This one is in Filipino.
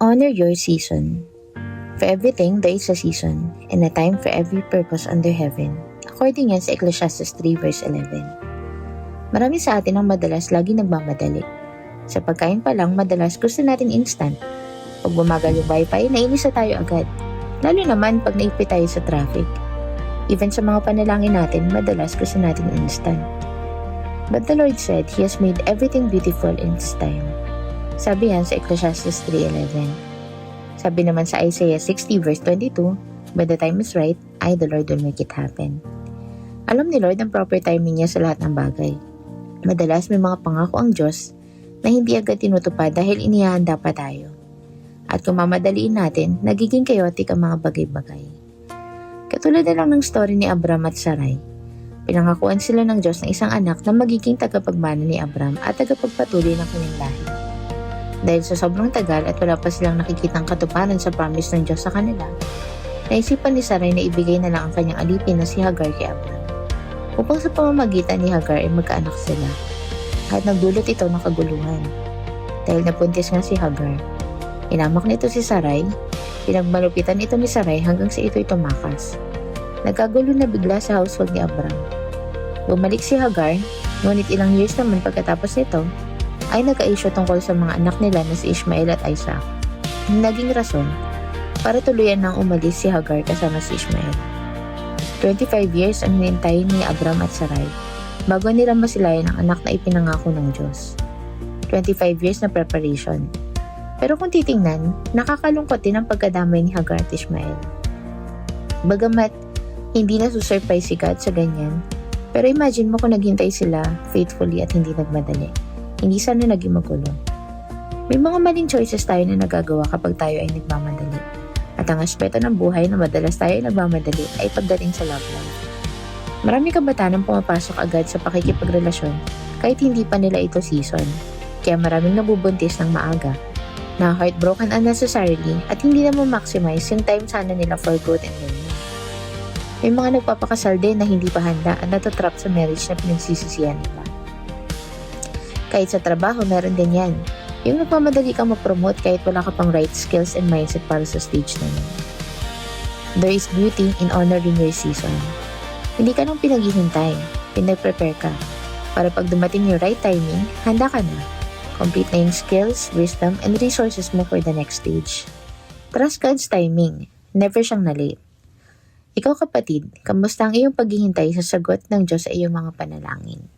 Honor your season. For everything, there is a season, and a time for every purpose under heaven. According yan sa Ecclesiastes 3 verse 11. Marami sa atin ang madalas lagi nagmamadali. Sa pagkain pa lang, madalas gusto natin instant. Pag bumagal yung wifi, nainis na tayo agad. Lalo naman pag naipit tayo sa traffic. Even sa mga panalangin natin, madalas gusto natin instant. But the Lord said, He has made everything beautiful in His time. Sabi yan sa Ecclesiastes 3:11. Sabi naman sa Isaiah 60 verse 22, By the time is right, I, the Lord, will make it happen. Alam ni Lord ang proper timing niya sa lahat ng bagay. Madalas may mga pangako ang Diyos na hindi agad tinutupad dahil inihahanda pa tayo. At kung mamadaliin natin, nagiging chaotic ang mga bagay-bagay. Katulad na lang ng story ni Abram at Sarai. Pinangakuan sila ng Diyos ng isang anak na magiging tagapagmana ni Abram at tagapagpatuloy ng kanyang lahi. Dahil sa sobrang tagal at wala pa silang nakikitang katuparan sa promise ng Diyos sa kanila, naisipan ni Sarai na ibigay na lang ang kanyang alipin na si Hagar kay Abram, upang sa pamamagitan ni Hagar ay magkaanak sila. At nagdulot ito ng kaguluhan. Dahil napuntis nga si Hagar, inamak nito si Sarai, pinagmalupitan ito ni Sarai hanggang sa ito'y tumakas. Nagkagulo na bigla sa household ni Abram. Bumalik si Hagar, ngunit ilang years naman pagkatapos nito, ay nagka-issue tungkol sa mga anak nila na si Ishmael at Isaac. Naging rason para tuluyan nang umalis si Hagar kasama si Ishmael. 25 years ang hinintayin ni Abram at Sarai bago nila masilayan ang anak na ipinangako ng Diyos. 25 years na preparation. Pero kung titingnan, nakakalungkot din ang pagkadamay ni Hagar at Ishmael. Bagamat hindi na susurprise si God sa ganyan, pero imagine mo kung naghintay sila faithfully at hindi nagmadali. Hindi sana naging magulo. May mga maling choices tayo na nagagawa kapag tayo ay nagmamadali. At ang aspeto ng buhay na madalas tayo ay nagmamadali ay pagdating sa love life. Marami kabataan ang pumapasok agad sa pakikipagrelasyon kahit hindi pa nila ito season. Kaya maraming nabubuntis ng maaga, na heartbroken unnecessarily at hindi na ma-maximize yung time sana nila for growth and learning. May mga nagpapakasal din na hindi pa handa at natatrap sa marriage na pinagsisisihan nila. Kahit sa trabaho, meron din yan. Yung nagmamadali kang ma-promote kahit wala ka pang right skills and mindset para sa stage na yun. There is beauty in honoring your season. Hindi ka nang pinaghihintay, pinag-prepare ka. Para pag dumating yung right timing, handa ka na. Complete na yung skills, wisdom, and resources mo for the next stage. Trust God's timing. Never siyang na-late. Ikaw kapatid, kamusta ang iyong paghihintay sa sagot ng Diyos sa iyong mga panalangin?